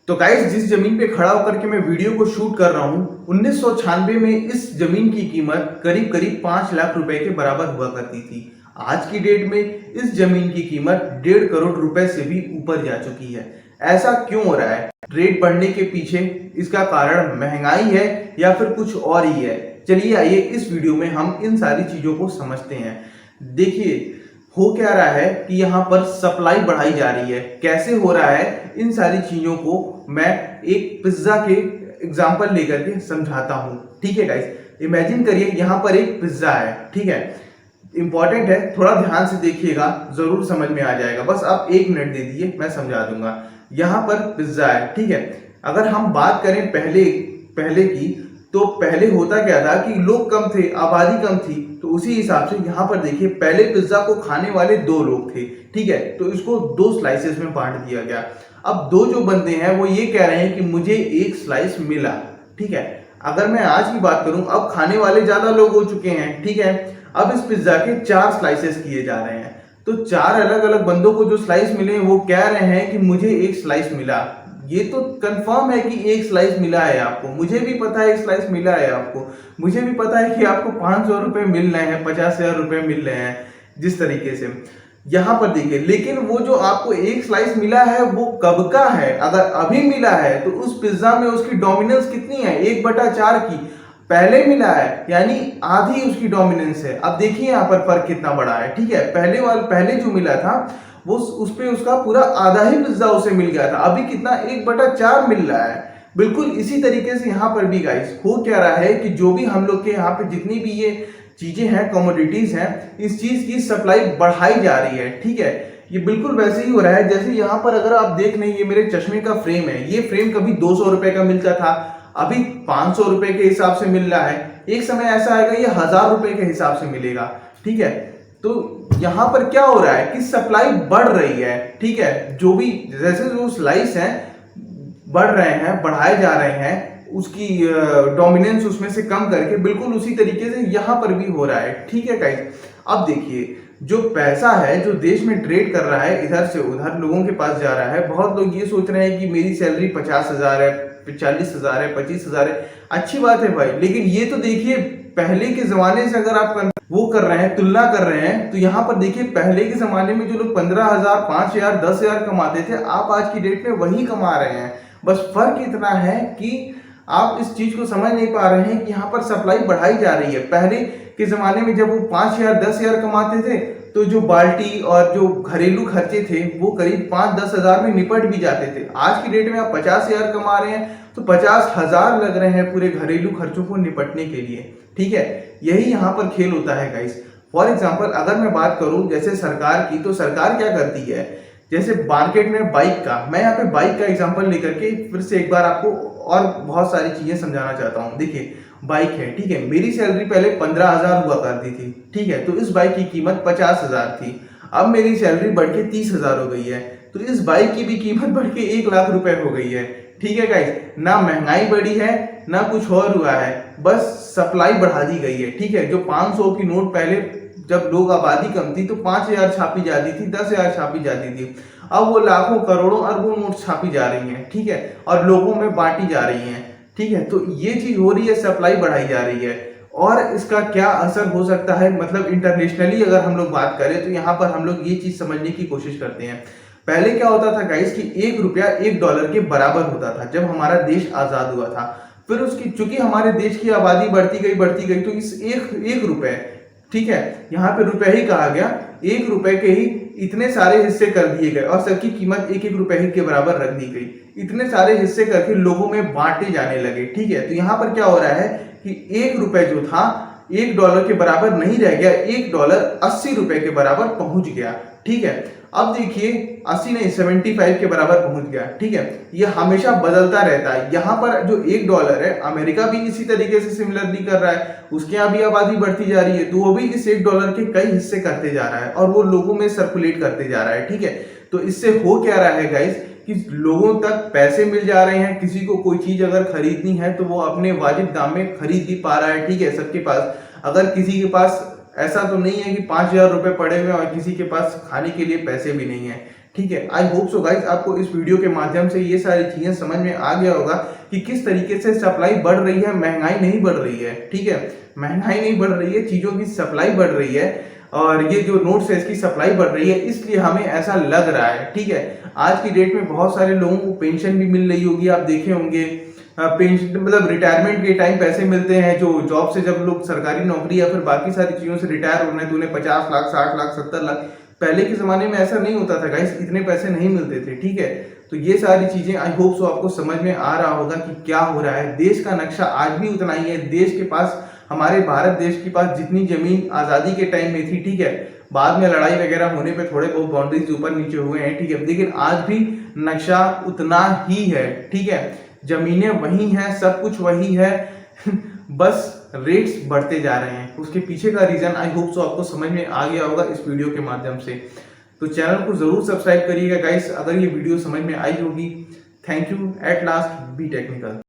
तो गाइस, जिस जमीन पे खड़ा होकर के मैं वीडियो को शूट कर रहा हूँ, 1996 में इस जमीन की कीमत करीब करीब 5 लाख रुपए के बराबर हुआ करती थी। आज की डेट में इस जमीन की कीमत 1.5 करोड़ रुपए से भी ऊपर जा चुकी है। ऐसा क्यों हो रहा है? रेट बढ़ने के पीछे इसका कारण महंगाई है या फिर कुछ और ही है? चलिए आइए इस वीडियो में हम इन सारी चीजों को समझते हैं। देखिए, हो क्या रहा है कि यहाँ पर सप्लाई बढ़ाई जा रही है। कैसे हो रहा है, इन सारी चीजों को मैं एक पिज्जा के एग्जांपल लेकर के समझाता हूँ। ठीक है गाइस, इमेजिन करिए यहाँ पर एक पिज्जा है। ठीक है, इंपॉर्टेंट है, थोड़ा ध्यान से देखिएगा, जरूर समझ में आ जाएगा। बस आप 1 मिनट दे दीजिए, मैं समझा दूंगा। यहाँ पर पिज्जा है। ठीक है, अगर हम बात करें पहले पहले की, तो पहले होता क्या था कि लोग कम थे, आबादी कम थी, तो उसी हिसाब से यहाँ पर देखिए, पहले पिज्जा को खाने वाले 2 लोग थे। ठीक है, तो इसको 2 स्लाइसेस में बांट दिया गया। अब 2 जो बंदे हैं वो ये कह रहे हैं कि मुझे 1 स्लाइस मिला। ठीक है, अगर मैं आज की बात करूं, अब खाने वाले ज्यादा लोग हो चुके हैं। ठीक है, अब इस पिज्जा के 4 स्लाइसेस किए जा रहे हैं। तो 4 अलग अलग बंदों को जो स्लाइस मिले, वो कह रहे हैं कि मुझे 1 स्लाइस मिला। ये तो कंफर्म है कि 1 स्लाइस मिला है आपको, मुझे भी पता है 1 स्लाइस मिला है आपको, मुझे भी पता है कि आपको 500 रुपए मिल रहे हैं, 50,000 रुपए मिल रहे हैं, जिस तरीके से यहाँ पर देखिए। लेकिन वो जो आपको 1 स्लाइस मिला है वो कब का है? अगर अभी मिला है तो उस पिज्जा में उसकी डोमिनेंस कितनी है? 1/4 की। पहले मिला है यानी आधी उसकी डोमिनेंस है। अब देखिए यहाँ पर फर्क कितना बड़ा है। ठीक है, पहले जो मिला था वो उस पे उसका पूरा आधा ही पिज्जा उसे मिल गया था। अभी कितना? 1/4 मिल रहा है। बिल्कुल इसी तरीके से यहाँ पर भी गाइस हो क्या रहा है कि जो भी हम लोग के यहाँ पे जितनी भी ये चीजें हैं, कमोडिटीज हैं, इस चीज की सप्लाई बढ़ाई जा रही है। ठीक है, ये बिल्कुल वैसे ही हो रहा है जैसे यहाँ पर अगर आप देख लें, ये मेरे चश्मे का फ्रेम है। ये फ्रेम कभी 200 रुपए का मिलता था, अभी 500 रुपए के हिसाब से मिल रहा है। एक समय ऐसा आएगा ये 1000 रुपए के हिसाब से मिलेगा। ठीक है, तो यहाँ पर क्या हो रहा है कि सप्लाई बढ़ रही है। ठीक है, जो भी जैसे जो स्लाइस हैं बढ़ रहे हैं, बढ़ाए जा रहे हैं, उसकी डोमिनेंस उसमें से कम करके, बिल्कुल उसी तरीके से यहाँ पर भी हो रहा है। ठीक है गाइस, अब देखिए, जो पैसा है जो देश में ट्रेड कर रहा है, इधर से उधर लोगों के पास जा रहा है। बहुत लोग ये सोच रहे हैं कि मेरी सैलरी 50,000 है, 40,000 है, 25,000 है। अच्छी बात है भाई, लेकिन ये तो देखिए पहले के जमाने से अगर आप वो कर रहे हैं, तुलना कर रहे हैं, तो यहाँ पर देखिए पहले के जमाने में जो लोग 15,000, 5,000, 10,000 कमाते थे, आप आज की डेट में वही कमा रहे हैं। बस फर्क इतना है कि आप इस चीज को समझ नहीं पा रहे हैं कि यहाँ पर सप्लाई बढ़ाई जा रही है। पहले के जमाने में जब वो 5,000, 10,000 कमाते थे, तो जो बाल्टी और जो घरेलू खर्चे थे वो करीब 5-10 हजार में निपट भी जाते थे। आज की डेट में आप 50,000 कमा रहे हैं तो 50,000 लग रहे हैं पूरे घरेलू खर्चों को निपटने के लिए। ठीक है, यही यहाँ पर खेल होता है गाइस। फॉर एग्जाम्पल अगर मैं बात करूं जैसे सरकार की, तो सरकार क्या करती है, जैसे मार्केट में बाइक का, मैं यहाँ पे बाइक का एग्जांपल लेकर के फिर से एक बार आपको और बहुत सारी चीजें समझाना चाहता हूँ। देखिए, बाइक है। ठीक है, मेरी सैलरी पहले 15,000 हुआ करती थी। ठीक है, तो इस बाइक की कीमत 50,000 थी। अब मेरी सैलरी बढ़ के 30,000 हो गई है, तो इस बाइक की भी कीमत बढ़ के 1 लाख रुपए हो गई है। ठीक है गाइस, ना महंगाई बढ़ी है ना कुछ और हुआ है, बस सप्लाई बढ़ा दी गई है। ठीक है, जो 500 की नोट पहले जब लोग आबादी कम थी तो 5,000 छापी जाती थी, 10,000 छापी जाती थी, अब वो लाखों, करोड़ों, अरबों नोट छापी जा रही हैं। ठीक है, और लोगों में बांटी जा रही हैं। ठीक है, तो ये चीज हो रही है, सप्लाई बढ़ाई जा रही है। और इसका क्या असर हो सकता है, मतलब इंटरनेशनली अगर हम लोग बात करें, तो यहाँ पर हम लोग ये चीज समझने की कोशिश करते हैं। पहले क्या होता था गाइस कि 1 रुपया 1 डॉलर के बराबर होता था जब हमारा देश आजाद हुआ था। फिर उसकी चूंकि हमारे देश की आबादी बढ़ती गई, तो इस एक रुपए, ठीक है, यहाँ पे रुपए ही कहा गया, 1 रुपए के ही इतने सारे हिस्से कर दिए गए और सबकी कीमत 1-1 रुपए ही के बराबर रख दी गई। इतने सारे हिस्से करके लोगों में बांटे जाने लगे। ठीक है, तो यहाँ पर क्या हो रहा है कि 1 रुपए जो था 1 डॉलर के बराबर नहीं रह गया, 1 डॉलर 80 रुपए के बराबर पहुंच गया। ठीक है, अब देखिए 80 नहीं 75 के बराबर पहुंच गया। ठीक है, ये हमेशा बदलता रहता है। यहाँ पर जो 1 डॉलर है, अमेरिका भी इसी तरीके से सिमिलरली कर रहा है, उसके यहाँ भी आबादी बढ़ती जा रही है, तो वो भी इस 1 डॉलर के कई हिस्से करते जा रहा है और वो लोगों में सर्कुलेट करते जा रहा है। ठीक है, तो इससे हो क्या रहा है गाइस कि लोगों तक पैसे मिल जा रहे हैं। किसी को कोई चीज अगर खरीदनी है तो वो अपने वाजिब दाम में खरीद भी पा रहा है। ठीक है, सबके पास, अगर किसी के पास ऐसा तो नहीं है कि 5,000 रुपए पड़े हुए और किसी के पास खाने के लिए पैसे भी नहीं है। ठीक है। आई होप सो गाइस आपको इस वीडियो के माध्यम से ये सारी चीजें समझ में आ गया होगा कि किस तरीके से सप्लाई बढ़ रही है, महंगाई नहीं बढ़ रही है। ठीक है, महंगाई नहीं बढ़ रही है, चीजों की सप्लाई बढ़ रही है और ये जो नोट्स है इसकी सप्लाई बढ़ रही है, इसलिए हमें ऐसा लग रहा है। ठीक है, आज की डेट में बहुत सारे लोगों को पेंशन भी मिल रही होगी, आप देखे होंगे। पेंशन मतलब रिटायरमेंट के टाइम पैसे मिलते हैं, जो जॉब से जब लोग सरकारी नौकरी या फिर बाकी सारी चीजों से रिटायर होने तो उन्हें 50 लाख 60 लाख 70 लाख, पहले के जमाने में ऐसा नहीं होता था गाइस, इतने पैसे नहीं मिलते थे। ठीक है, तो ये सारी चीजें आई होप सो आपको समझ में आ रहा होगा कि क्या हो रहा है। देश का नक्शा आज भी उतना ही है। देश के पास, हमारे भारत देश के पास जितनी जमीन आजादी के टाइम में थी, ठीक है, बाद में लड़ाई वगैरह होने पे थोड़े बहुत बाउंड्रीज ऊपर नीचे हुए हैं, ठीक है, लेकिन आज भी नक्शा उतना ही है। ठीक है, जमीनें वही हैं, सब कुछ वही है बस रेट्स बढ़ते जा रहे हैं। उसके पीछे का रीजन आई होप सो आपको समझ में आ गया होगा इस वीडियो के माध्यम से। तो चैनल को जरूर सब्सक्राइब करिएगा गाइस अगर ये वीडियो समझ में आई होगी। Thank you. At last be technical.